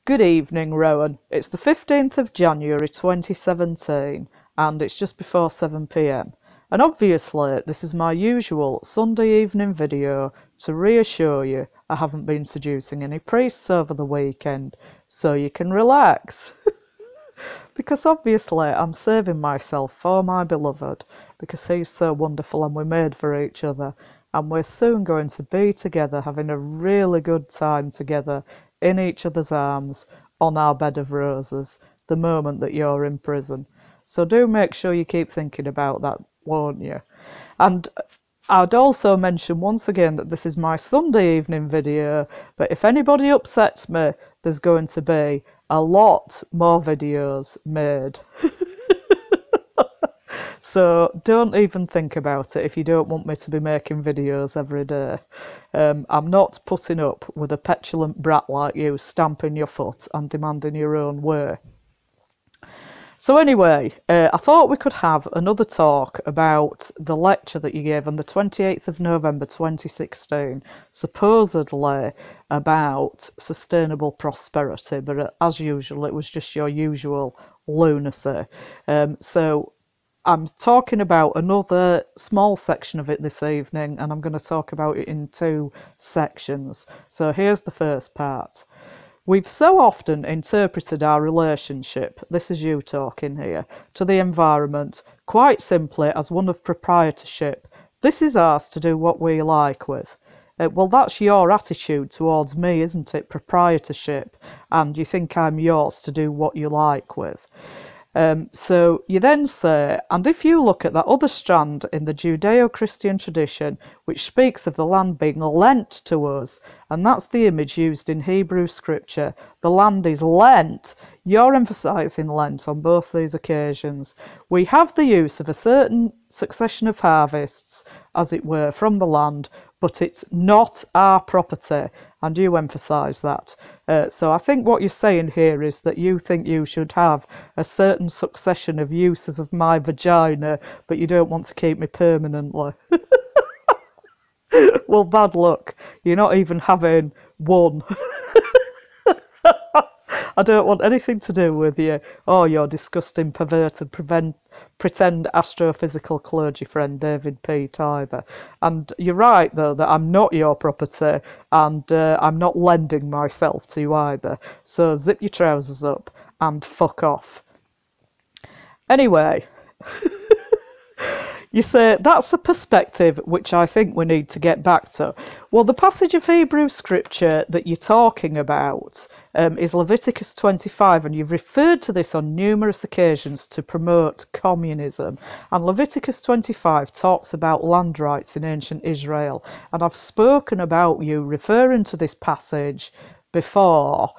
Good evening, Rowan. It's the 15th of January 2017 and it's just before 7 p.m. And obviously this is my usual Sunday evening video to reassure you I haven't been seducing any priests over the weekend, so you can relax. Because obviously I'm saving myself for my beloved, because he's so wonderful and we're made for each other, and we're soon going to be together having a really good time together in each other's arms on our bed of roses the moment that you're in prison. So do make sure you keep thinking about that, won't you? And I'd also mention once again that this is my Sunday evening video, but if anybody upsets me, there's going to be a lot more videos made. So don't even think about it if you don't want me to be making videos every day. I'm not putting up with a petulant brat like you stamping your foot and demanding your own way. So anyway, I thought we could have another talk about the lecture that you gave on the 28th of November 2016, supposedly about sustainable prosperity, but as usual it was just your usual lunacy. So I'm talking about another small section of it this evening, and I'm going to talk about it in two sections. So here's the first part. We've so often interpreted our relationship, this is you talking here, to the environment quite simply as one of proprietorship. This is ours to do what we like with. Well, that's your attitude towards me, isn't it? Proprietorship, and you think I'm yours to do what you like with. So you then say, and if you look at that other strand in the Judeo-Christian tradition, which speaks of the land being lent to us, and that's the image used in Hebrew scripture, the land is lent. You're emphasising lent on both these occasions. We have the use of a certain succession of harvests, as it were, from the land, but it's not our property, and you emphasise that. So I think what you're saying here is that you think you should have a certain succession of uses of my vagina, but you don't want to keep me permanently. Well, bad luck. You're not even having one. I don't want anything to do with you or your disgusting, perverted, pretend astrophysical clergy friend David Pete either. And you're right, though, that I'm not your property, and I'm not lending myself to you either. So zip your trousers up and fuck off. Anyway. You say, that's a perspective which I think we need to get back to. Well, the passage of Hebrew scripture that you're talking about is Leviticus 25, and you've referred to this on numerous occasions to promote communism. And Leviticus 25 talks about land rights in ancient Israel. And I've spoken about you referring to this passage before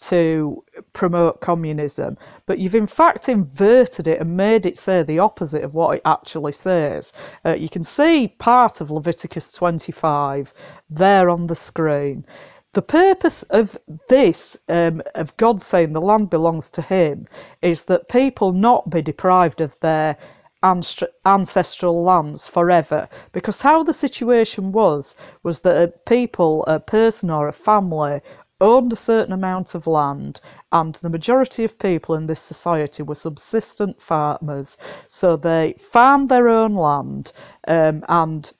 to promote communism, but you've in fact inverted it and made it say the opposite of what it actually says. You can see part of Leviticus 25 there on the screen. The purpose of this, of God saying the land belongs to him, is that people not be deprived of their ancestral lands forever, because how the situation was that a person or a family owned a certain amount of land, and the majority of people in this society were subsistent farmers, so they farmed their own land, and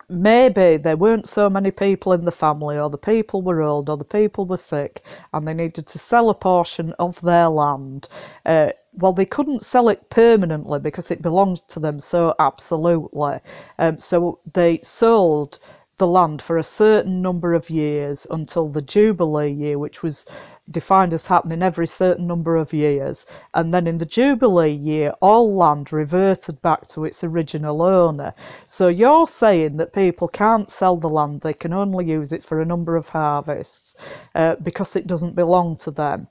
maybe there weren't so many people in the family, or the people were old, or the people were sick, and they needed to sell a portion of their land. Well, they couldn't sell it permanently because it belonged to them so absolutely. So they sold the land for a certain number of years until the Jubilee year, which was defined as happening every certain number of years. And then in the Jubilee year, all land reverted back to its original owner. So you're saying that people can't sell the land, they can only use it for a number of harvests because it doesn't belong to them.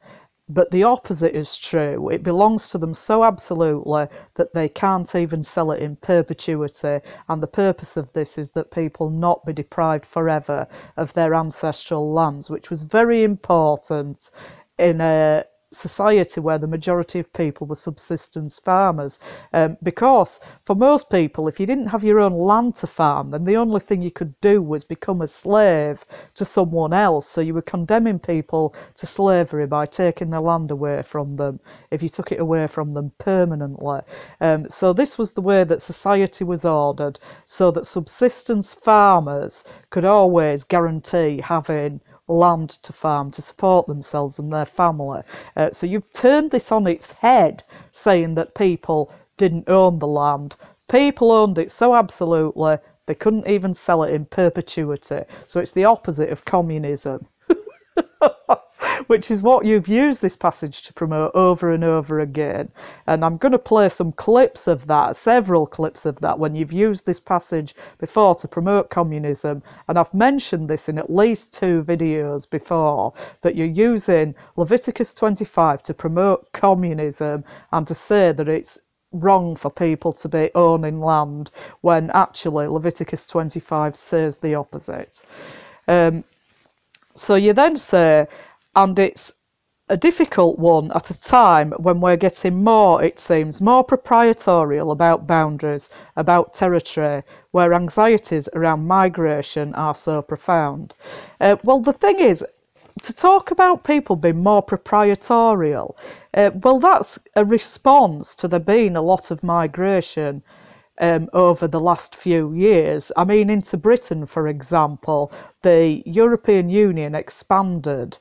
But the opposite is true. It belongs to them so absolutely that they can't even sell it in perpetuity. And the purpose of this is that people not be deprived forever of their ancestral lands, which was very important in society where the majority of people were subsistence farmers, because for most people, if you didn't have your own land to farm, then the only thing you could do was become a slave to someone else. So you were condemning people to slavery by taking their land away from them if you took it away from them permanently. So this was the way that society was ordered, so that subsistence farmers could always guarantee having land to farm to support themselves and their family. So you've turned this on its head, saying that people didn't own the land. People owned it so absolutely they couldn't even sell it in perpetuity. So it's the opposite of communism. Which is what you've used this passage to promote over and over again. And I'm going to play some clips of that, several clips of that, when you've used this passage before to promote communism. And I've mentioned this in at least 2 videos before, that you're using Leviticus 25 to promote communism and to say that it's wrong for people to be owning land, when actually Leviticus 25 says the opposite. So you then say, and it's a difficult one at a time when we're getting more, it seems, more proprietorial about boundaries, about territory, where anxieties around migration are so profound. Well, the thing is, to talk about people being more proprietorial, well, that's a response to there being a lot of migration over the last few years. I mean, into Britain, for example, the European Union expanded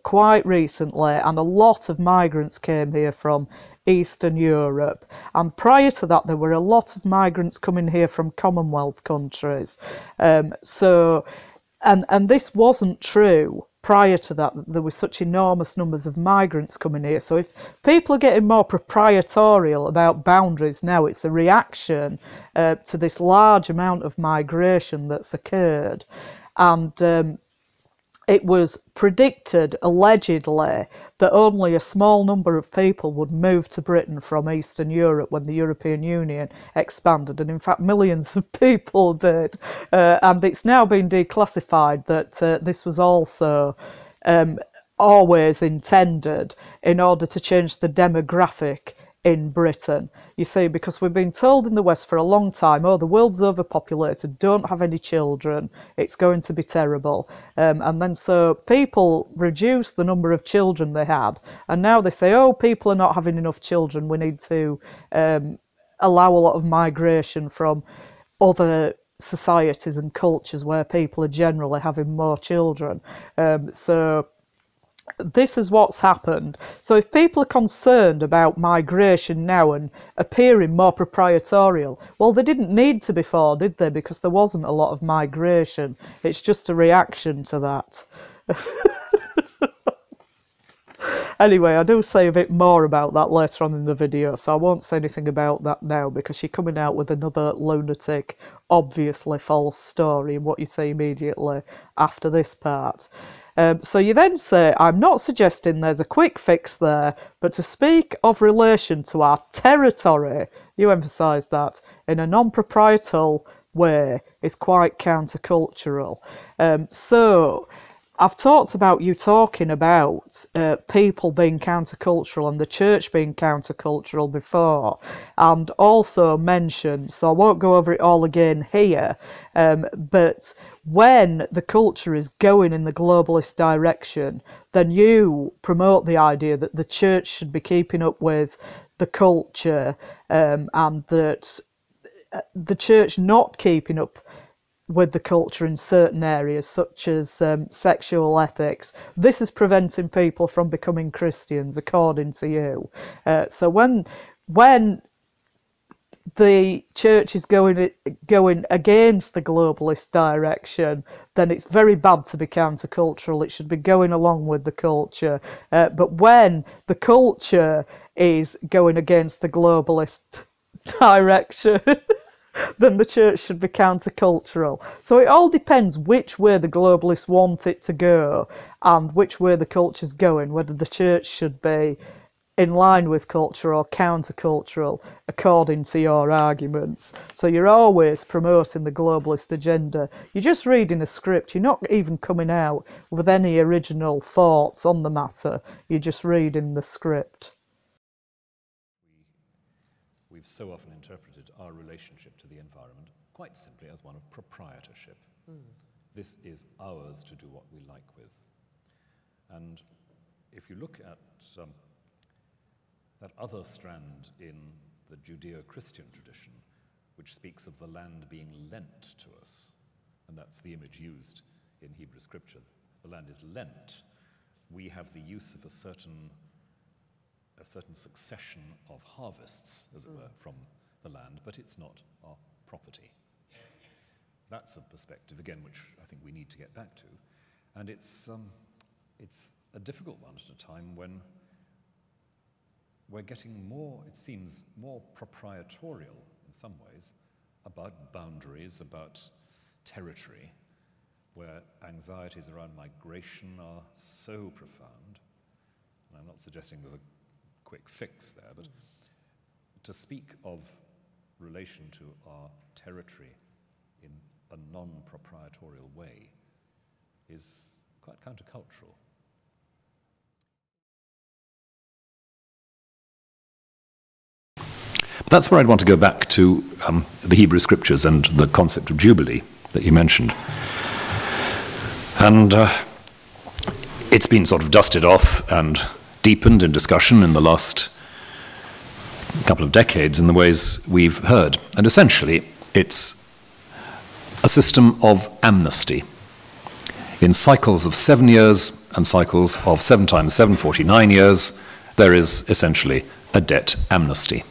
quite recently, and a lot of migrants came here from Eastern Europe. And prior to that, there were a lot of migrants coming here from Commonwealth countries. And this wasn't true prior to that. There were such enormous numbers of migrants coming here. So if people are getting more proprietorial about boundaries now, it's a reaction to this large amount of migration that's occurred. And it was predicted, allegedly, that only a small number of people would move to Britain from Eastern Europe when the European Union expanded, and in fact millions of people did. And it's now been declassified that this was also always intended in order to change the demographic in Britain. You see, because we've been told in the West for a long time, oh, the world's overpopulated, don't have any children, it's going to be terrible. And then so people reduced the number of children they had, and now they say, oh, people are not having enough children, we need to allow a lot of migration from other societies and cultures where people are generally having more children. So this is what's happened. So if people are concerned about migration now and appearing more proprietorial, well, they didn't need to before, did they? Because there wasn't a lot of migration. It's just a reaction to that. Anyway, I do say a bit more about that later on in the video, so I won't say anything about that now, because you're coming out with another lunatic, obviously false story in what you say immediately after this part. So you then say, I'm not suggesting there's a quick fix there, but to speak of relation to our territory, you emphasise that, in a non-proprietorial way is quite countercultural. So I've talked about you talking about people being countercultural and the church being countercultural before, and also mentioned, so I won't go over it all again here, but when the culture is going in the globalist direction, then you promote the idea that the church should be keeping up with the culture, and that the church not keeping up with the culture in certain areas, such as sexual ethics, this is preventing people from becoming Christians, according to you. So when the church is going against the globalist direction, then it's very bad to be countercultural. It should be going along with the culture. But when the culture is going against the globalist direction, then the church should be countercultural. So it all depends which way the globalists want it to go and which way the culture's going, whether the church should be in line with culture or countercultural according to your arguments. So you're always promoting the globalist agenda. You're just reading a script. You're not even coming out with any original thoughts on the matter. You're just reading the script. We've so often interpreted our relationship to the environment quite simply as one of proprietorship. This is ours to do what we like with. And if you look at that other strand in the Judeo-Christian tradition, which speaks of the land being lent to us, and that's the image used in Hebrew scripture. The land is lent. We have the use of a certain succession of harvests, as it were, from the land, but it's not our property. That's a perspective, again, which I think we need to get back to. And it's a difficult one at a time when we're getting more, it seems, more proprietorial in some ways about boundaries, about territory, where anxieties around migration are so profound. And I'm not suggesting there's a quick fix there, but to speak of relation to our territory in a non-proprietorial way is quite countercultural. That's where I'd want to go back to the Hebrew scriptures and the concept of Jubilee that you mentioned. And it's been sort of dusted off and deepened in discussion in the last couple of decades in the ways we've heard. And essentially, it's a system of amnesty. In cycles of 7 years and cycles of 7 times 7, 49 years, there is essentially a debt amnesty.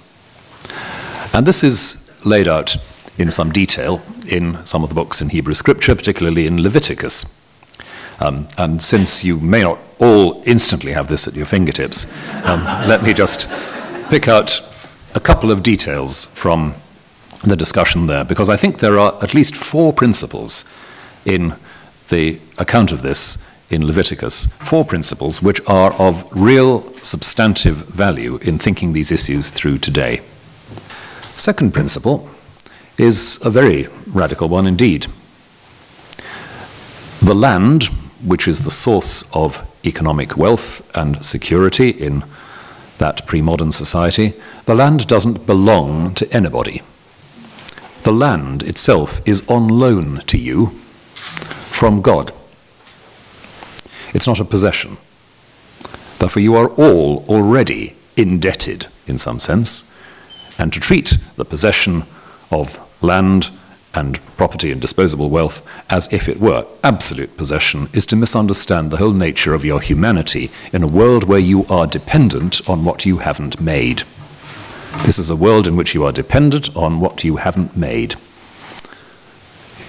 And this is laid out in some detail in some of the books in Hebrew scripture, particularly in Leviticus. And since you may not all instantly have this at your fingertips, let me just pick out a couple of details from the discussion there, because I think there are at least 4 principles in the account of this in Leviticus, 4 principles which are of real substantive value in thinking these issues through today. Second principle is a very radical one indeed. The land, which is the source of economic wealth and security in that pre-modern society, the land doesn't belong to anybody. The land itself is on loan to you from God. It's not a possession. Therefore, you are all already indebted in some sense, and to treat the possession of land and property and disposable wealth as if it were absolute possession is to misunderstand the whole nature of your humanity in a world where you are dependent on what you haven't made. This is a world in which you are dependent on what you haven't made.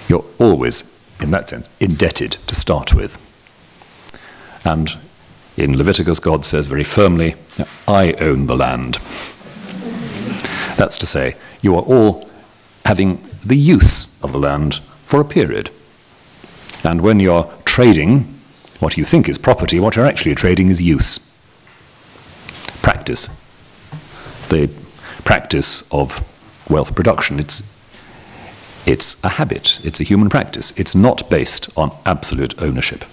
You're always, in that sense, indebted to start with. And in Leviticus, God says very firmly, I own the land. That's to say, you are all having the use of the land for a period. And when you're trading what you think is property, what you're actually trading is use. Practice. The practice of wealth production. It's a habit. It's a human practice. It's not based on absolute ownership.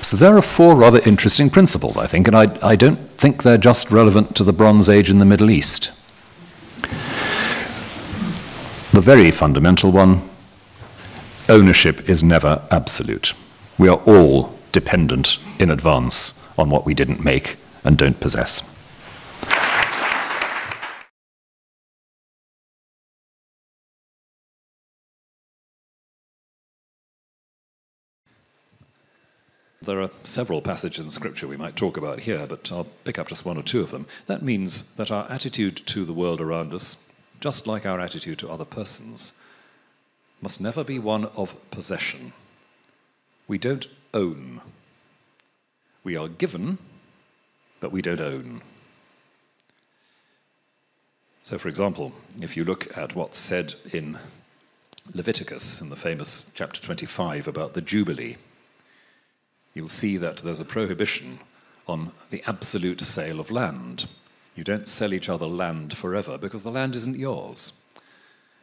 So there are 4 rather interesting principles, I think, and I don't think they're just relevant to the Bronze Age in the Middle East. The very fundamental one, ownership is never absolute. We are all dependent in advance on what we didn't make and don't possess. There are several passages in Scripture we might talk about here, but I'll pick up just 1 or 2 of them. That means that our attitude to the world around us, just like our attitude to other persons, must never be one of possession. We don't own. We are given, but we don't own. So, for example, if you look at what's said in Leviticus, in the famous chapter 25 about the Jubilee, you'll see that there's a prohibition on the absolute sale of land. You don't sell each other land forever because the land isn't yours.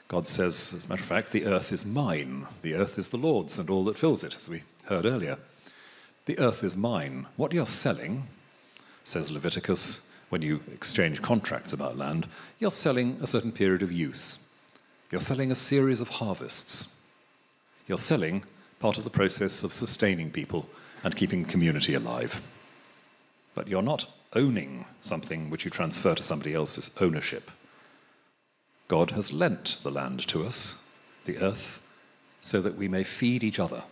God says, as a matter of fact, the earth is mine. The earth is the Lord's and all that fills it, as we heard earlier. The earth is mine. What you're selling, says Leviticus, when you exchange contracts about land, you're selling a certain period of use. You're selling a series of harvests. You're selling part of the process of sustaining people and keeping community alive. But you're not owning something which you transfer to somebody else's ownership. God has lent the land to us, the earth, so that we may feed each other.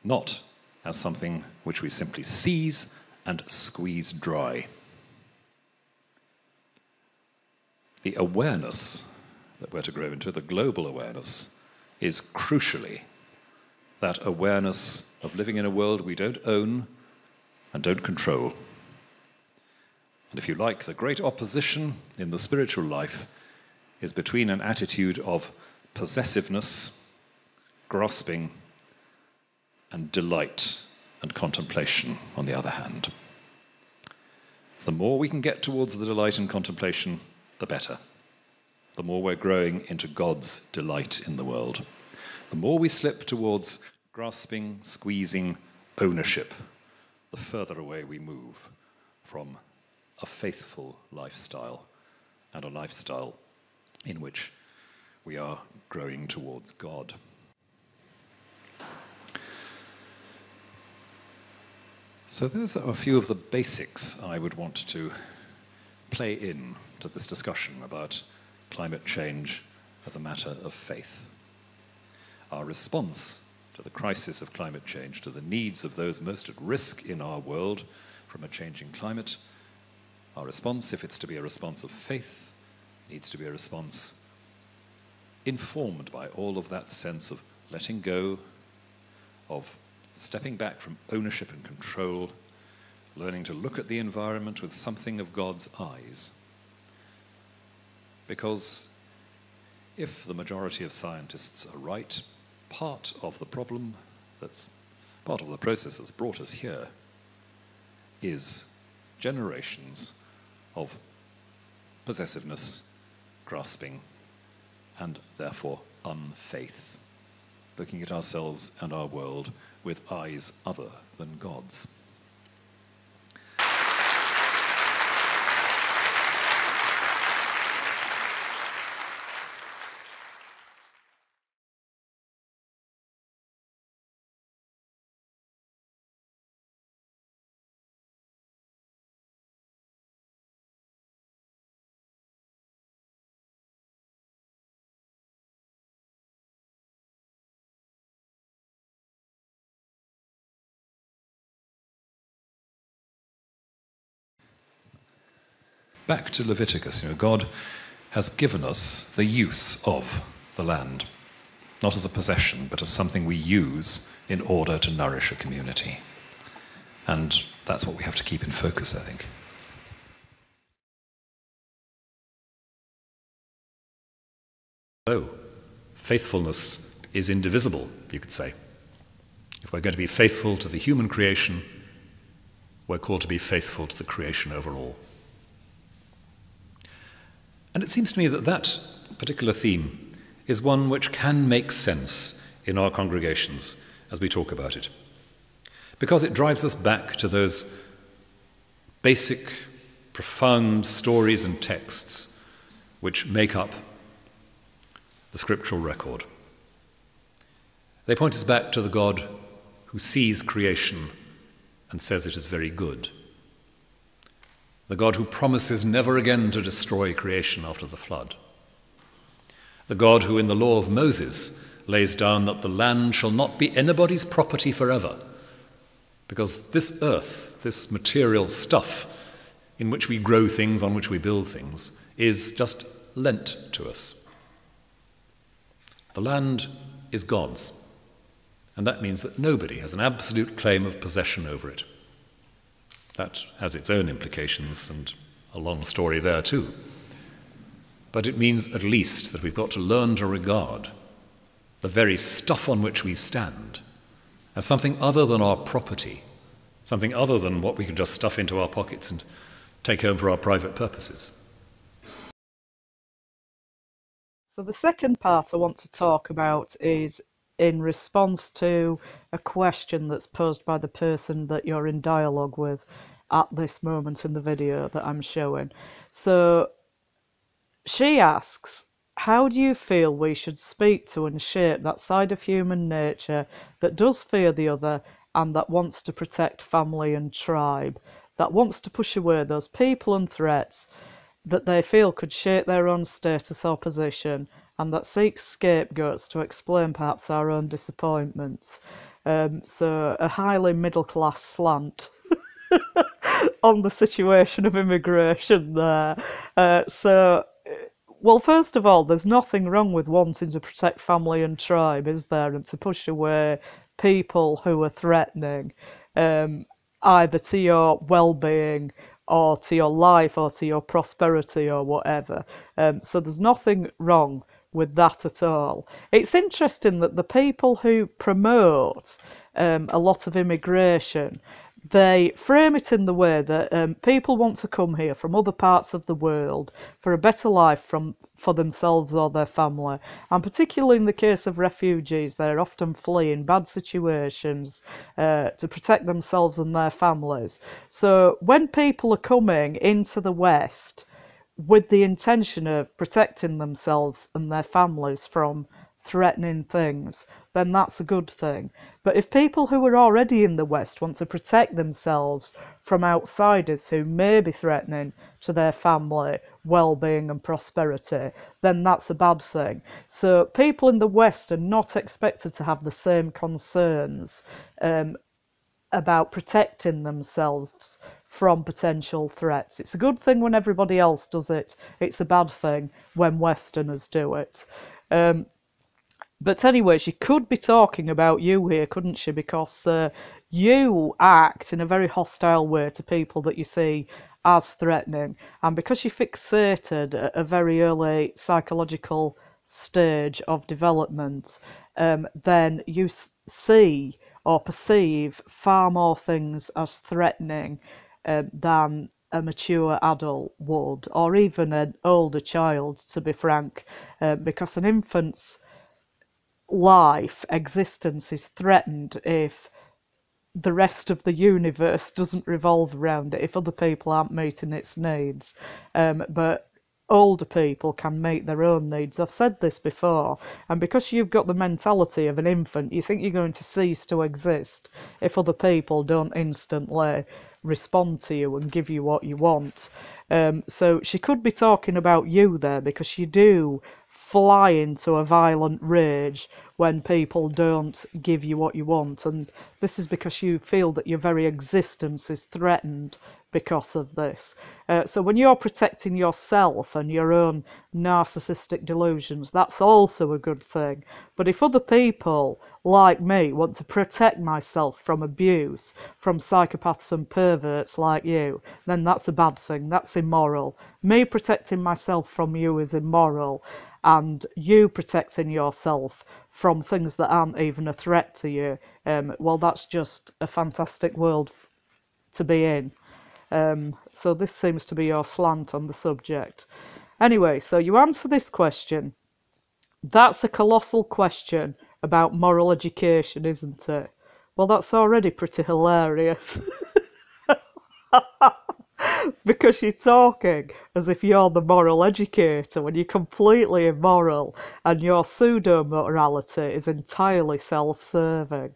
Not as something which we simply seize and squeeze dry. The awareness that we're to grow into, the global awareness, is crucially that awareness of living in a world we don't own and don't control. And if you like, the great opposition in the spiritual life is between an attitude of possessiveness, grasping, and delight and contemplation, on the other hand. The more we can get towards the delight and contemplation, the better. The more we're growing into God's delight in the world. The more we slip towards grasping, squeezing, ownership, the further away we move from a faithful lifestyle and a lifestyle in which we are growing towards God. So those are a few of the basics I would want to play in to this discussion about climate change as a matter of faith. Our response to the crisis of climate change, to the needs of those most at risk in our world from a changing climate, our response, if it's to be a response of faith, needs to be a response informed by all of that sense of letting go, of stepping back from ownership and control, learning to look at the environment with something of God's eyes. Because if the majority of scientists are right, part of the problem, that's part of the process that's brought us here, is generations of possessiveness, grasping, and therefore unfaith, looking at ourselves and our world with eyes other than God's. Back to Leviticus, God has given us the use of the land, not as a possession, but as something we use in order to nourish a community. And that's what we have to keep in focus, I think. So, faithfulness is indivisible, you could say. If we're going to be faithful to the human creation, we're called to be faithful to the creation overall. And it seems to me that that particular theme is one which can make sense in our congregations as we talk about it, because it drives us back to those basic, profound stories and texts which make up the scriptural record. They point us back to the God who sees creation and says it is very good. The God who promises never again to destroy creation after the flood. The God who in the law of Moses lays down that the land shall not be anybody's property forever, because this earth, this material stuff in which we grow things, on which we build things, is just lent to us. The land is God's, and that means that nobody has an absolute claim of possession over it. That has its own implications and a long story there too. But it means at least that we've got to learn to regard the very stuff on which we stand as something other than our property something other than what we can just stuff into our pockets and take home for our private purposes. So the second part I want to talk about is in response to a question that's posed by the person that you're in dialogue with at this moment in the video that I'm showing. So she asks, how do you feel we should speak to and shape that side of human nature that does fear the other and that wants to protect family and tribe, that wants to push away those people and threats that they feel could shape their own status or position, and that seeks scapegoats to explain perhaps our own disappointments? So a highly middle-class slant on the situation of immigration there. Well, first of all, there's nothing wrong with wanting to protect family and tribe, is there? And to push away people who are threatening, either to your well-being or to your life or to your prosperity or whatever. So there's nothing wrong with that at all. It's interesting that the people who promote a lot of immigration, they frame it in the way that people want to come here from other parts of the world for a better life for themselves or their family. And particularly in the case of refugees, they're often fleeing bad situations to protect themselves and their families. So when people are coming into the West with the intention of protecting themselves and their families from threatening things, then that's a good thing. But if people who are already in the West want to protect themselves from outsiders who may be threatening to their family, well-being and prosperity, then that's a bad thing. So people in the West are not expected to have the same concerns about protecting themselves from potential threats. It's a good thing when everybody else does it. It's a bad thing when Westerners do it. But anyway, she could be talking about you here, couldn't she? Because you act in a very hostile way to people that you see as threatening. And because you fixated at a very early psychological stage of development, then you see or perceive far more things as threatening than a mature adult would, or even an older child, to be frank, because an infant's life existence is threatened if the rest of the universe doesn't revolve around it, if other people aren't meeting its needs. But older people can meet their own needs. I've said this before, and because you've got the mentality of an infant, you think you're going to cease to exist if other people don't instantly respond to you and give you what you want. So she could be talking about you there, because you do fly into a violent rage when people don't give you what you want, and this is because you feel that your very existence is threatened because of this. So when you're protecting yourself and your own narcissistic delusions, that's also a good thing. But if other people, like me, want to protect myself from abuse, from psychopaths and perverts like you, then that's a bad thing. That's immoral. Me protecting myself from you is immoral, and you protecting yourself from things that aren't even a threat to you, well, that's just a fantastic world to be in. So this seems to be your slant on the subject. Anyway, so you answer this question. That's a colossal question about moral education, isn't it? Well, that's already pretty hilarious. Because you're talking as if you're the moral educator when you're completely immoral and your pseudo-morality is entirely self-serving.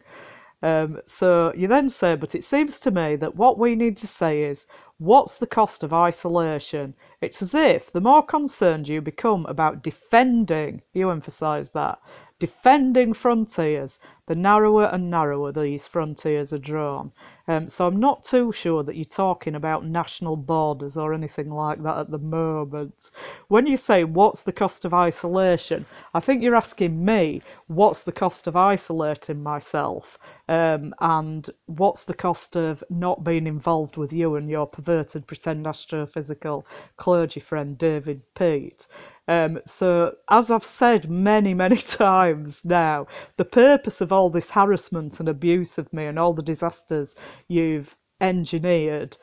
So you then say, but it seems to me that what we need to say is, what's the cost of isolation? It's as if the more concerned you become about defending, you emphasise that, defending frontiers, the narrower and narrower these frontiers are drawn. So I'm not too sure that you're talking about national borders or anything like that at the moment. When you say, what's the cost of isolation, I think you're asking me, what's the cost of isolating myself? And what's the cost of not being involved with you and your perverted pretend astrophysical clergy friend David Pete? So, as I've said many, many times now, the purpose of all this harassment and abuse of me and all the disasters you've engineered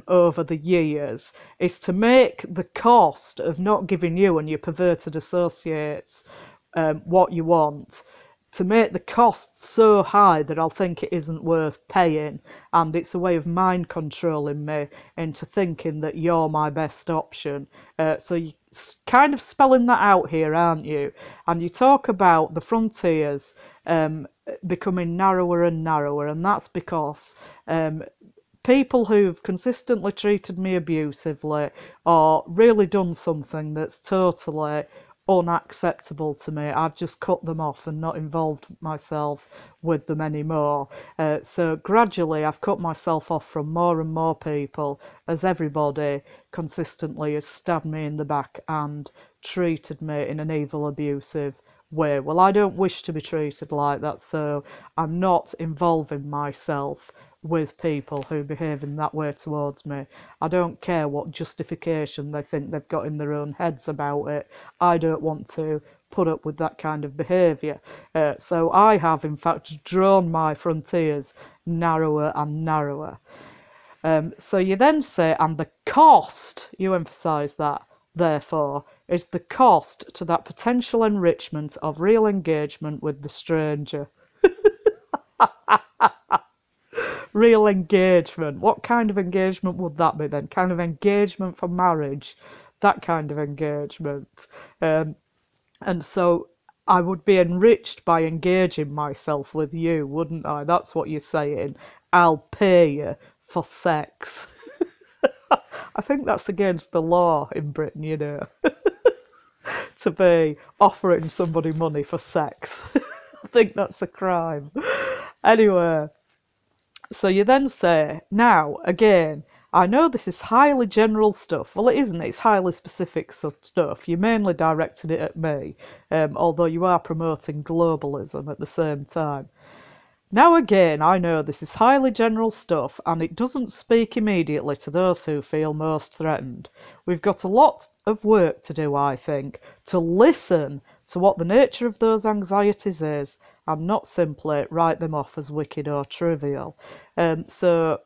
over the years is to make the cost of not giving you and your perverted associates what you want, to make the cost so high that I'll think it isn't worth paying, and it's a way of mind controlling me into thinking that you're my best option. So you kind of spelling that out here, aren't you? And you talk about the frontiers becoming narrower and narrower, and that's because people who've consistently treated me abusively or really done something that's totally unacceptable to me, I've just cut them off and not involved myself with them anymore. So gradually I've cut myself off from more and more people as everybody consistently has stabbed me in the back and treated me in an evil, abusive way. Well, I don't wish to be treated like that, so I'm not involving myself with people who behave in that way towards me. I don't care what justification they think they've got in their own heads about it. I don't want to put up with that kind of behaviour. So I have, in fact, drawn my frontiers narrower and narrower. So you then say, and the cost, you emphasise that, therefore, is the cost to that potential enrichment of real engagement with the stranger. Real engagement. What kind of engagement would that be then? Kind of engagement for marriage? That kind of engagement. And so I would be enriched by engaging myself with you, wouldn't I? That's what you're saying. I'll pay you for sex. I think that's against the law in Britain, you know, to be offering somebody money for sex. I think that's a crime. Anyway. So you then say, now, again, I know this is highly general stuff. Well, it isn't. It's highly specific stuff. You're mainly directing it at me, although you are promoting globalism at the same time. Now, again, I know this is highly general stuff, and it doesn't speak immediately to those who feel most threatened. We've got a lot of work to do, I think, to listen to what the nature of those anxieties is, and not simply write them off as wicked or trivial. So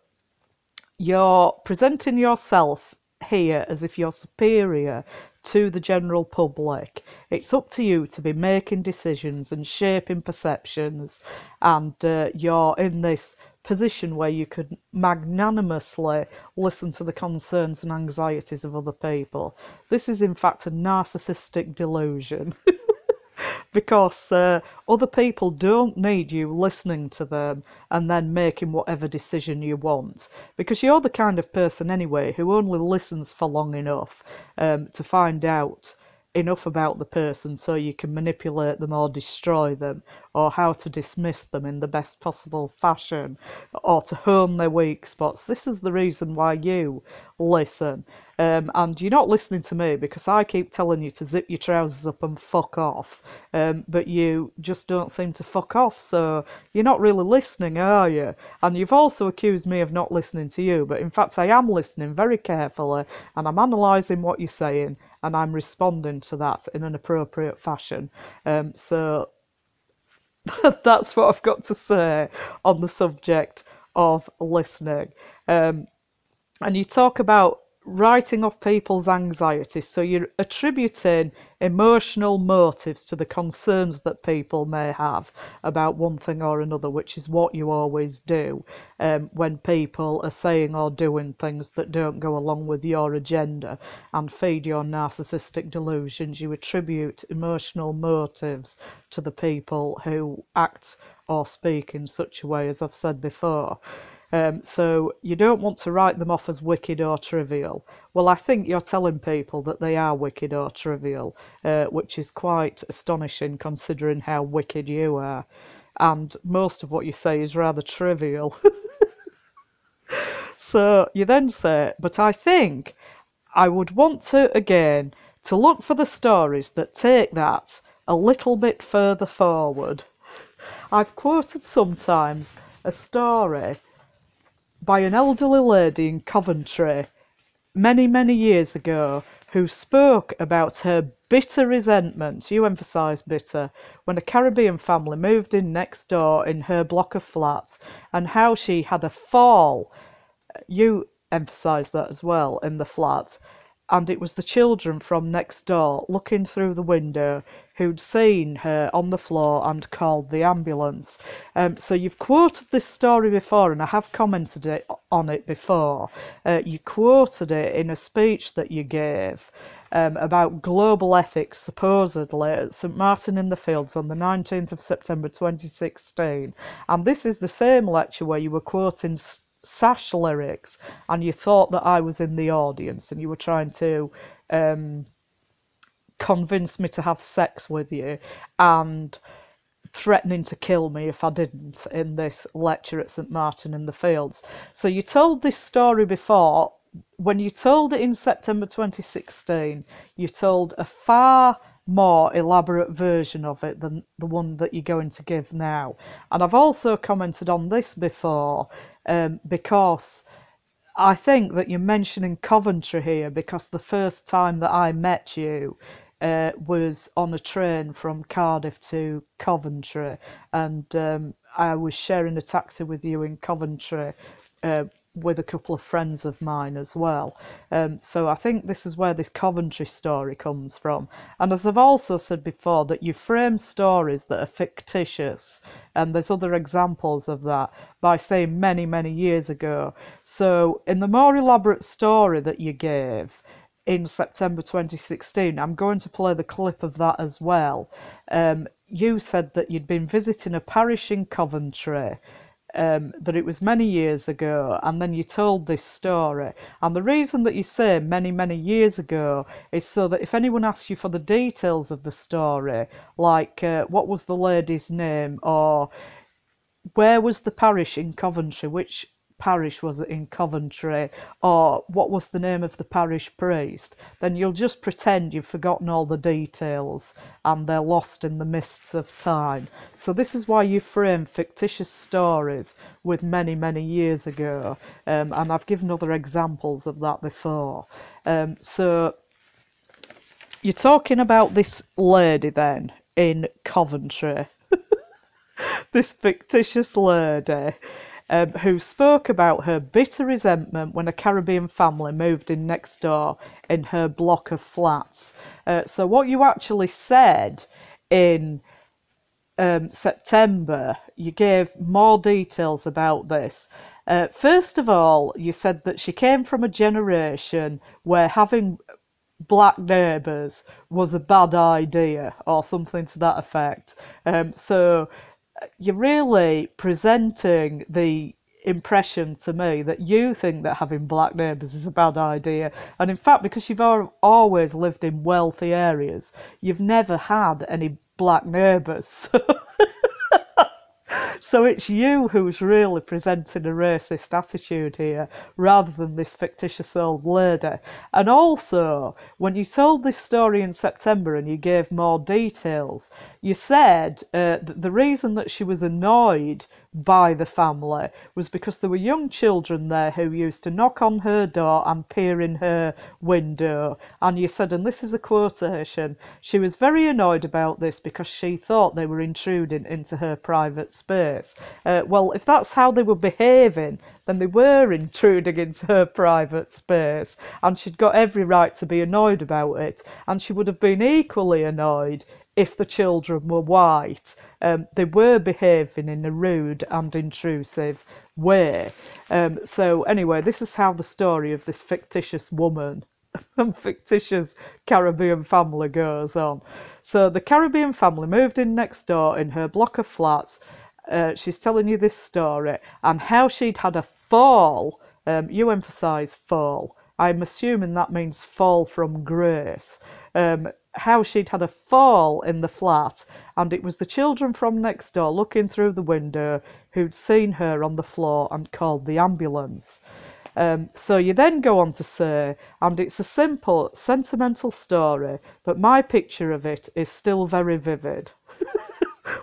you're presenting yourself here as if you're superior to the general public. It's up to you to be making decisions and shaping perceptions, and you're in this position where you could magnanimously listen to the concerns and anxieties of other people. This is in fact a narcissistic delusion. Because other people don't need you listening to them and then making whatever decision you want. Because you're the kind of person anyway who only listens for long enough to find out enough about the person so you can manipulate them or destroy them, or how to dismiss them in the best possible fashion, or to hone their weak spots. This is the reason why you listen. And you're not listening to me because I keep telling you to zip your trousers up and fuck off, but you just don't seem to fuck off, so you're not really listening, are you? And you've also accused me of not listening to you, but in fact I am listening very carefully, and I'm analysing what you're saying, and I'm responding to that in an appropriate fashion. So that's what I've got to say on the subject of listening. And you talk about writing off people's anxieties, so you're attributing emotional motives to the concerns that people may have about one thing or another, which is what you always do when people are saying or doing things that don't go along with your agenda and feed your narcissistic delusions. You attribute emotional motives to the people who act or speak in such a way, as I've said before. So you don't want to write them off as wicked or trivial. Well, I think you're telling people that they are wicked or trivial, which is quite astonishing considering how wicked you are. And most of what you say is rather trivial. So you then say, but I think I would want to, again, to look for the stories that take that a little bit further forward. I've quoted sometimes a story by an elderly lady in Coventry many, many years ago who spoke about her bitter resentment, you emphasise bitter, when a Caribbean family moved in next door in her block of flats, and how she had a fall, you emphasise that as well, in the flat, and it was the children from next door looking through the window who'd seen her on the floor and called the ambulance. So you've quoted this story before, and I have commented on it before. You quoted it in a speech that you gave about global ethics, supposedly, at St Martin in the Fields on the 19th of September 2016. And this is the same lecture where you were quoting Sash lyrics, and you thought that I was in the audience, and you were trying to convince me to have sex with you, and threatening to kill me if I didn't in this lecture at St Martin in the Fields. So you told this story before. When you told it in September 2016, you told a far more elaborate version of it than the one that you're going to give now. And I've also commented on this before, because I think that you're mentioning Coventry here, because the first time that I met you was on a train from Cardiff to Coventry, and I was sharing a taxi with you in Coventry with a couple of friends of mine as well. So I think this is where this Coventry story comes from. And as I've also said before, that you frame stories that are fictitious, and there's other examples of that, by saying many, many years ago. So in the more elaborate story that you gave in September 2016, I'm going to play the clip of that as well. You said that you'd been visiting a parish in Coventry, that it was many years ago, and then you told this story. And the reason that you say many, many years ago is so that if anyone asks you for the details of the story, like what was the lady's name, or where was the parish in Coventry, which parish was it in Coventry, or what was the name of the parish priest, then you'll just pretend you've forgotten all the details and they're lost in the mists of time. So this is why you frame fictitious stories with many, many years ago, and I've given other examples of that before. So you're talking about this lady then in Coventry, this fictitious lady, who spoke about her bitter resentment when a Caribbean family moved in next door in her block of flats. So what you actually said in September, you gave more details about this. First of all, you said that she came from a generation where having black neighbours was a bad idea, or something to that effect. So you're really presenting the impression to me that you think that having black neighbours is a bad idea. And in fact, because you've always lived in wealthy areas, you've never had any black neighbours. So it's you who's really presenting a racist attitude here, rather than this fictitious old lady. And also, when you told this story in September and you gave more details, you said that the reason that she was annoyed by the family was because there were young children there who used to knock on her door and peer in her window. And you said, and this is a quotation, she was very annoyed about this because she thought they were intruding into her private space. Well, if that's how they were behaving, then they were intruding into her private space, and she'd got every right to be annoyed about it. And she would have been equally annoyed if the children were white. They were behaving in a rude and intrusive way. So anyway, this is how the story of this fictitious woman and fictitious Caribbean family goes on. So the Caribbean family moved in next door in her block of flats. She's telling you this story, and how she'd had a fall. You emphasise fall. I'm assuming that means fall from grace. How she'd had a fall in the flat, and it was the children from next door looking through the window who'd seen her on the floor and called the ambulance. So you then go on to say, and it's a simple, sentimental story, but my picture of it is still very vivid.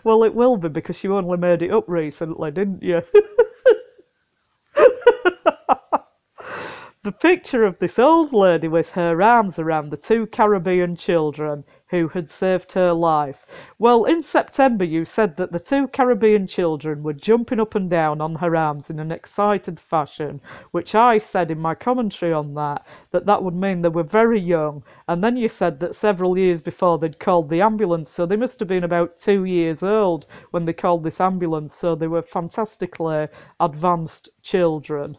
Well, it will be, because you only made it up recently, didn't you? The picture of this old lady with her arms around the two Caribbean children who had saved her life. Well, in September you said that the 2 Caribbean children were jumping up and down on her arms in an excited fashion, which I said in my commentary on that would mean they were very young, and then you said that several years before they'd called the ambulance, so they must have been about 2 years old when they called this ambulance, so they were fantastically advanced children.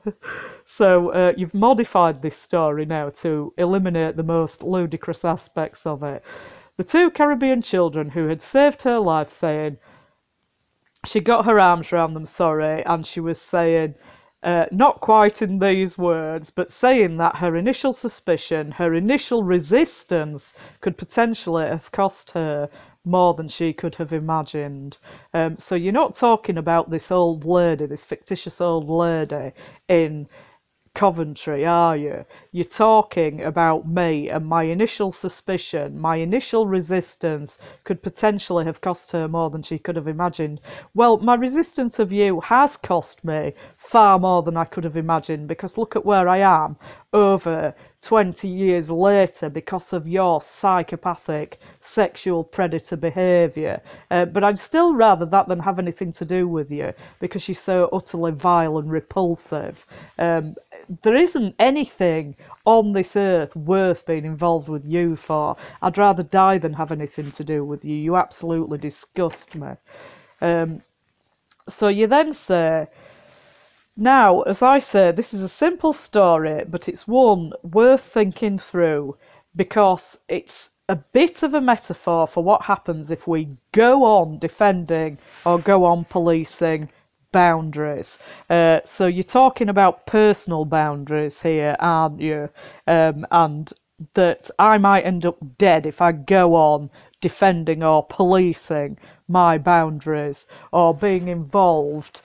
So you've modified this story now to eliminate the most ludicrous aspects of it. The 2 Caribbean children who had saved her life, saying she got her arms around them, and she was saying, not quite in these words, but saying that her initial suspicion, her initial resistance could potentially have cost her more than she could have imagined. So you're not talking about this old lady, this fictitious old lady in Coventry, are you? You're talking about me and my initial suspicion, my initial resistance could potentially have cost her more than she could have imagined. Well, my resistance of you has cost me far more than I could have imagined, because look at where I am over 20 years later because of your psychopathic sexual predator behaviour. But I'd still rather that than have anything to do with you, because you're so utterly vile and repulsive. There isn't anything on this earth worth being involved with you for. I'd rather die than have anything to do with you. You absolutely disgust me. So you then say, now, as I say, this is a simple story, but it's one worth thinking through, because it's a bit of a metaphor for what happens if we go on defending or go on policing boundaries. So you're talking about personal boundaries here, aren't you? And that I might end up dead if I go on defending or policing my boundaries, or being involved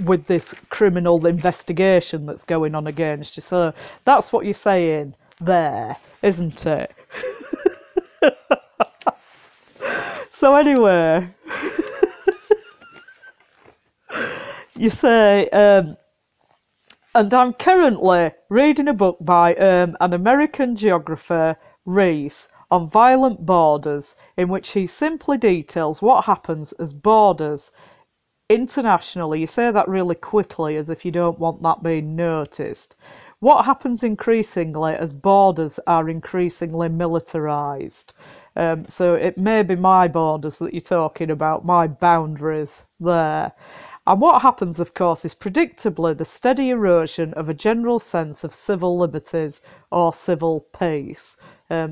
with this criminal investigation that's going on against you. So that's what you're saying there, isn't it? So anyway, you say, and I'm currently reading a book by an American geographer, Rees, on violent borders, in which he simply details what happens as borders internationally, you say that really quickly as if you don't want that being noticed. What happens increasingly as borders are increasingly militarised? So it may be my borders that you're talking about, my boundaries there. And what happens, of course, is predictably the steady erosion of a general sense of civil liberties or civil peace.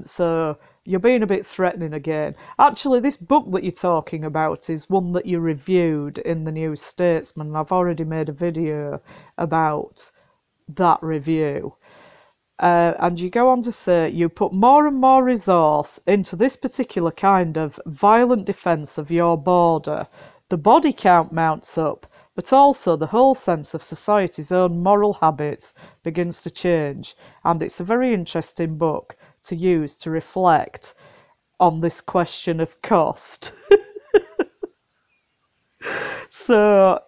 So you're being a bit threatening again. Actually, this book that you're talking about is one that you reviewed in the New Statesman. I've already made a video about that review. And you go on to say, you put more and more resource into this particular kind of violent defence of your border. The body count mounts up, but also the whole sense of society's own moral habits begins to change. And it's a very interesting book to use to reflect on this question of cost. So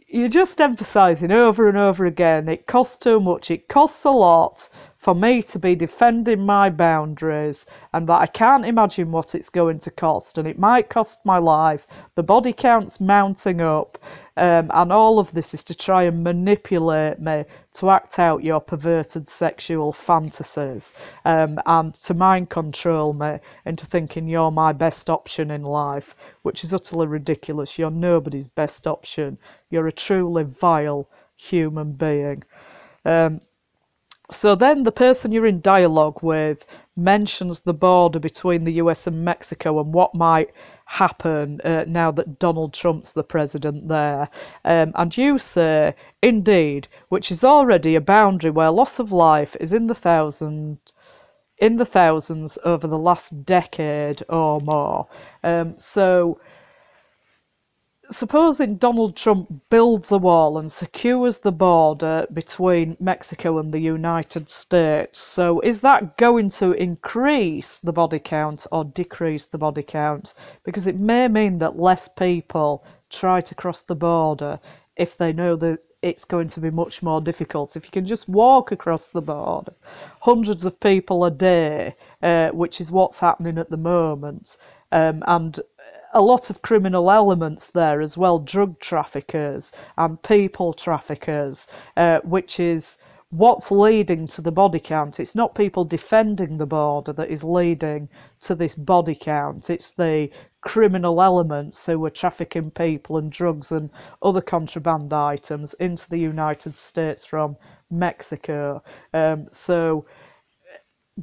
you're just emphasising over and over again, it costs too much, it costs a lot for me to be defending my boundaries, and that I can't imagine what it's going to cost, and it might cost my life, the body count's mounting up, and all of this is to try and manipulate me to act out your perverted sexual fantasies, and to mind control me into thinking you're my best option in life, which is utterly ridiculous. You're nobody's best option. You're a truly vile human being. So then the person you're in dialogue with mentions the border between the US and Mexico and what might happen now that Donald Trump's the president there. And you say, indeed, which is already a boundary where loss of life is in the thousands over the last decade or more. So supposing Donald Trump builds a wall and secures the border between Mexico and the United States, so is that going to increase the body count or decrease the body count? Because it may mean that less people try to cross the border if they know that it's going to be much more difficult. If you can just walk across the border, hundreds of people a day, which is what's happening at the moment, and a lot of criminal elements there as well, drug traffickers and people traffickers, which is what's leading to the body count. It's not people defending the border that is leading to this body count. It's the criminal elements who are trafficking people and drugs and other contraband items into the United States from Mexico. So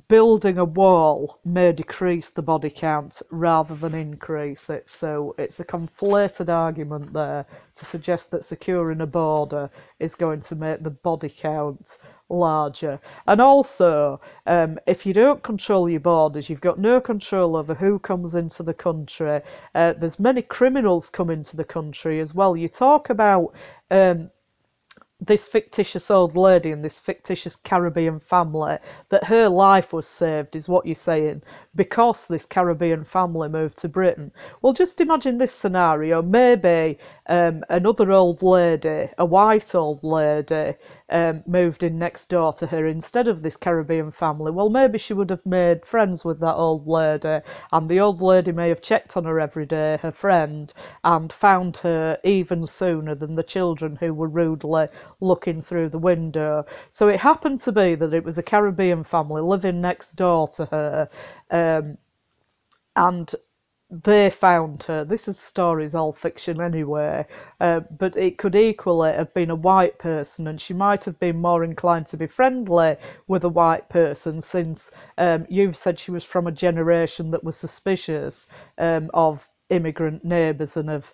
building a wall may decrease the body count rather than increase it. So it's a conflated argument there to suggest that securing a border is going to make the body count larger. And also, if you don't control your borders, you've got no control over who comes into the country. There's many criminals come into the country as well. You talk about this fictitious old lady and this fictitious Caribbean family, that her life was saved, is what you're saying, because this Caribbean family moved to Britain. Well, just imagine this scenario. Maybe another old lady, a white old lady, moved in next door to her instead of this Caribbean family. Well, maybe she would have made friends with that old lady, and the old lady may have checked on her every day, her friend, and found her even sooner than the children who were rudely looking through the window. So it happened to be that it was a Caribbean family living next door to her, and they found her. This story's all fiction anyway, but it could equally have been a white person, and she might have been more inclined to be friendly with a white person, since you've said she was from a generation that was suspicious of immigrant neighbours and of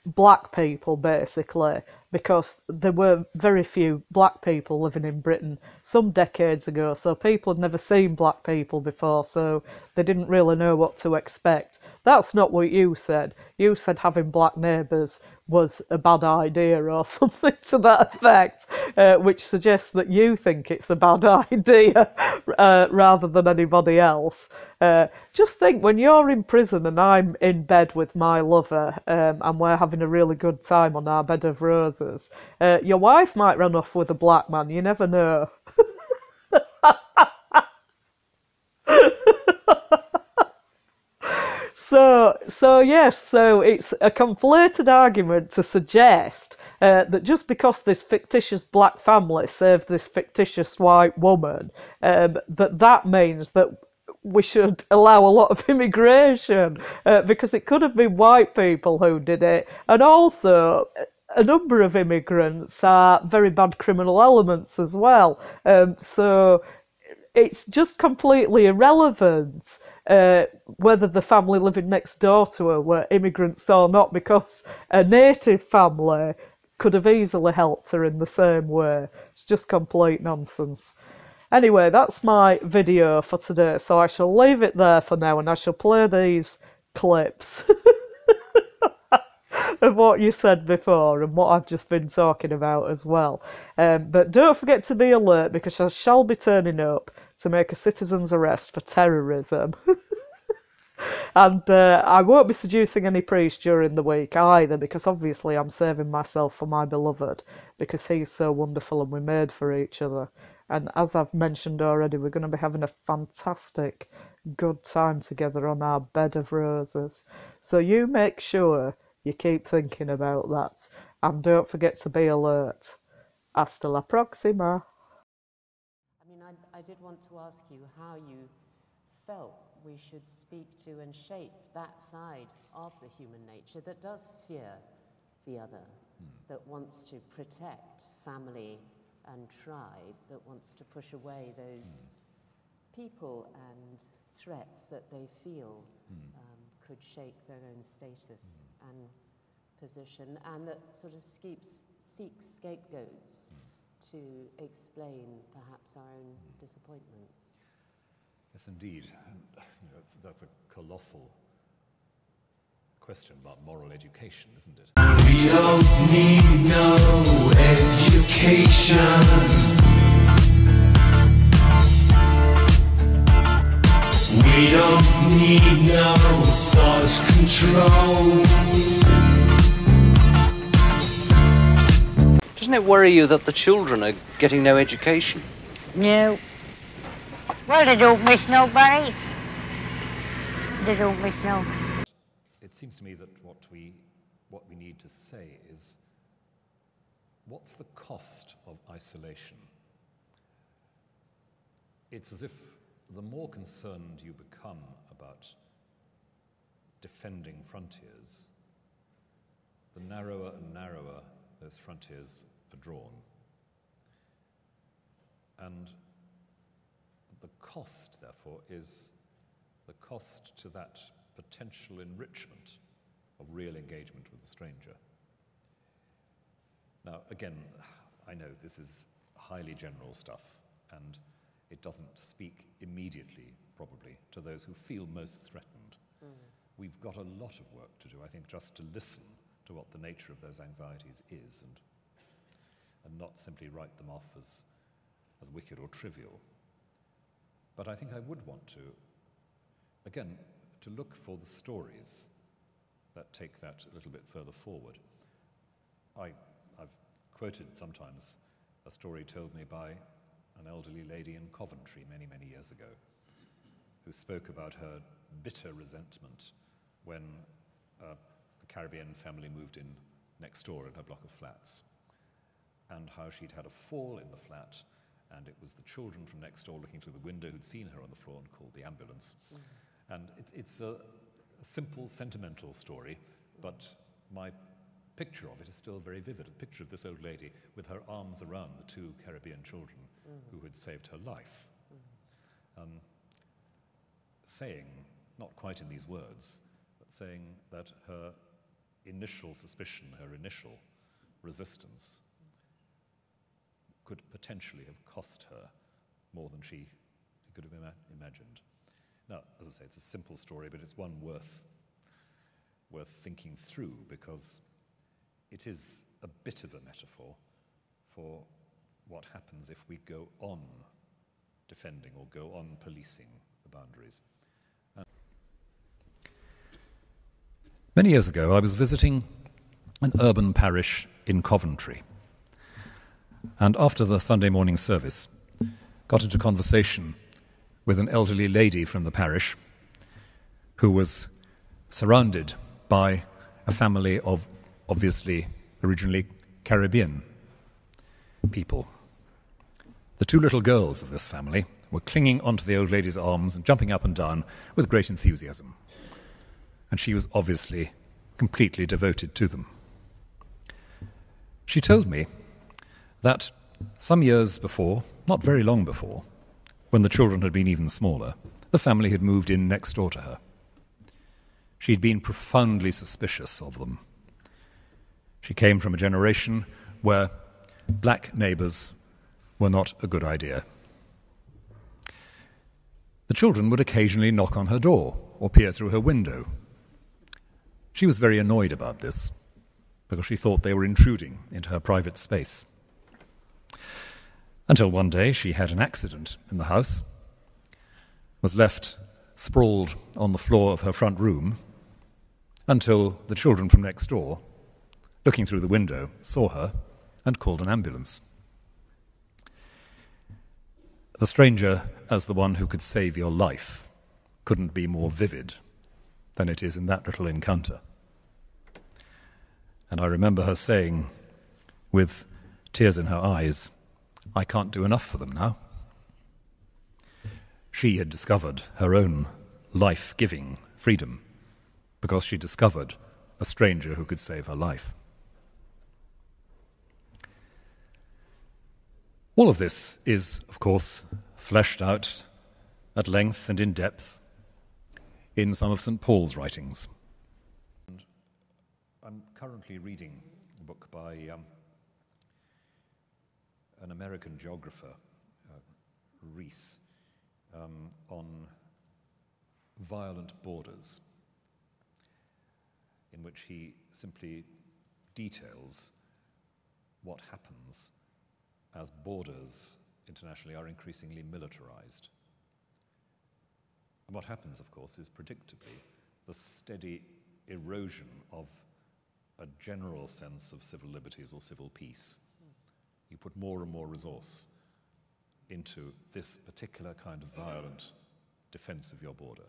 black people, basically, because there were very few black people living in Britain some decades ago, so people had never seen black people before, so they didn't really know what to expect. That's not what you said. You said having black neighbours was a bad idea or something to that effect, which suggests that you think it's a bad idea rather than anybody else. Just think, when you're in prison and I'm in bed with my lover, and we're having a really good time on our bed of roses, your wife might run off with a black man. You never know. So it's a conflated argument to suggest that just because this fictitious black family saved this fictitious white woman, that means that we should allow a lot of immigration, because it could have been white people who did it, and also a number of immigrants are very bad criminal elements as well. So it's just completely irrelevant whether the family living next door to her were immigrants or not, because a native family could have easily helped her in the same way. It's just complete nonsense. Anyway, that's my video for today, so I shall leave it there for now, and I shall play these clips of what you said before and what I've just been talking about as well. But don't forget to be alert, because I shall be turning up to make a citizen's arrest for terrorism. And I won't be seducing any priest during the week either, because obviously I'm saving myself for my beloved, because he's so wonderful and we're made for each other. And as I've mentioned already, we're going to be having a fantastic good time together on our bed of roses. So you make sure you keep thinking about that, and don't forget to be alert. Hasta la próxima. I mean, I did want to ask you how you felt we should speak to and shape that side of the human nature that does fear the other, that wants to protect family and tribe, that wants to push away those people and threats that they feel could shake their own status and position, and that sort of seeks scapegoats to explain perhaps our own disappointments. Yes, indeed. And, that's a colossal question about moral education, isn't it? We don't need no education. We don't need no thought control. Doesn't it worry you that the children are getting no education? No. Well, they don't miss nobody. They don't miss no. It seems to me that what we need to say is, what's the cost of isolation? It's as if the more concerned you become about defending frontiers, the narrower and narrower those frontiers are drawn. And the cost, therefore, is the cost to that potential enrichment of real engagement with the stranger. Now, again, I know this is highly general stuff, and it doesn't speak immediately, probably, to those who feel most threatened. We've got a lot of work to do, I think, just to listen to what the nature of those anxieties is, and not simply write them off as wicked or trivial. But I think I would want to, again, to look for the stories that take that a little bit further forward. I've quoted sometimes a story told me by an elderly lady in Coventry many, many years ago, who spoke about her bitter resentment when a Caribbean family moved in next door in her block of flats, and how she'd had a fall in the flat, and it was the children from next door looking through the window who'd seen her on the floor and called the ambulance. And it's a simple, sentimental story, but my picture of it is still very vivid. A picture of this old lady with her arms around the two Caribbean children who had saved her life. Saying, not quite in these words, but saying that her initial suspicion, her initial resistance could potentially have cost her more than she could have imagined. Now, as I say, it's a simple story, but it's one worth thinking through, because it is a bit of a metaphor for what happens if we go on defending or go on policing the boundaries. Many years ago, I was visiting an urban parish in Coventry, and after the Sunday morning service, got into conversation with an elderly lady from the parish who was surrounded by a family of obviously originally Caribbean people. The two little girls of this family were clinging onto the old lady's arms and jumping up and down with great enthusiasm, and she was obviously completely devoted to them. She told me that some years before, not very long before, when the children had been even smaller, the family had moved in next door to her. She'd been profoundly suspicious of them. She came from a generation where black neighbours were not a good idea. The children would occasionally knock on her door or peer through her window. She was very annoyed about this, because she thought they were intruding into her private space. Until one day she had an accident in the house, was left sprawled on the floor of her front room, until the children from next door, looking through the window, saw her and called an ambulance. The stranger as the one who could save your life couldn't be more vivid than it is in that little encounter. And I remember her saying, with tears in her eyes, "I can't do enough for them now." She had discovered her own life-giving freedom because she discovered a stranger who could save her life. All of this is, of course, fleshed out at length and in depth in some of St. Paul's writings. And I'm currently reading a book by an American geographer, Rees, on violent borders, in which he simply details what happens as borders internationally are increasingly militarized. And what happens, of course, is predictably the steady erosion of a general sense of civil liberties or civil peace You put more and more resource into this particular kind of violent defense of your border.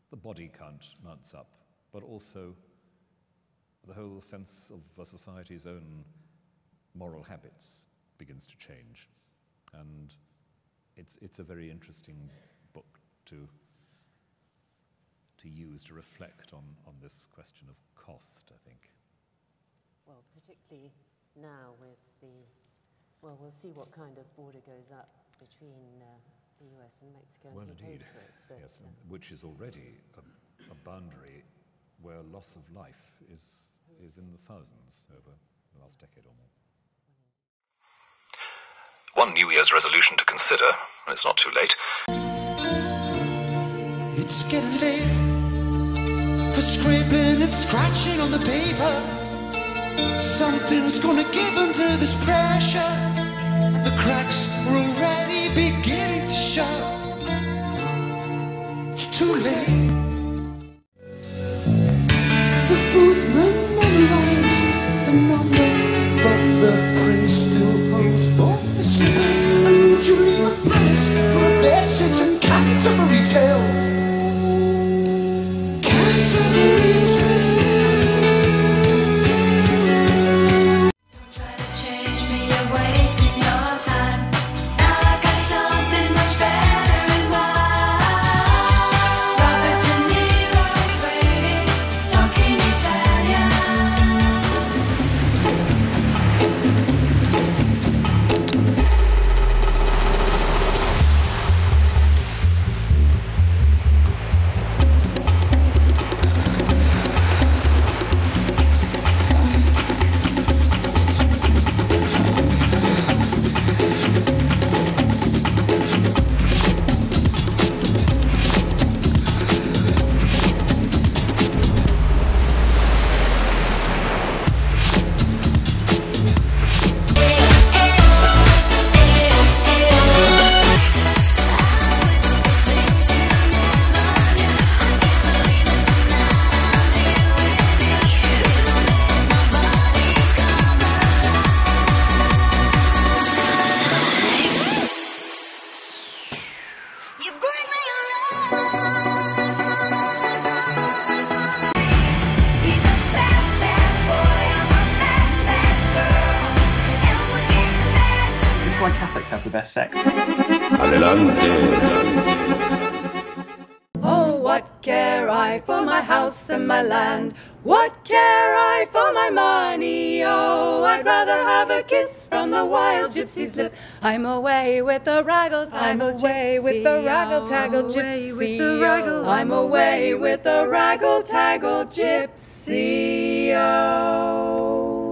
The body count mounts up, but also the whole sense of a society's own moral habits begins to change. And it's a very interesting book to use to reflect on this question of cost, I think. Well, particularly now with the, well, we'll see what kind of border goes up between the US and Mexico. Well, and who indeed, pays for it, but, yes, which is already a boundary where loss of life is in the thousands over the last decade or more. One New Year's resolution to consider, and it's not too late. It's getting late for scraping and scratching on the paper. Something's gonna give under this pressure, and the cracks are already beginning to show. It's too late. The footman memorized the number, but the prince still holds both the slippers. A new dream of palace for a bed sit and Canterbury tales. Canterbury tales. Don't try to change me, you're wasting your time. Now I got something much better in mind. Robert De Niro's waiting, talking Italian. You bring me alive. He's a bad, bad boy. I'm a bad, bad girl. And we're getting mad. It's why Catholics have the best sex. Adelante. Oh, what care I for my house and my land? What care I for my money? Oh, I'd rather have a kiss from the wild gypsy's lips. I'm away with the Raggle, Taggle, Gypsy. I'm away with the Raggle, Taggle, Gypsy. I'm away with the Raggle, Taggle, Gypsy. Oh.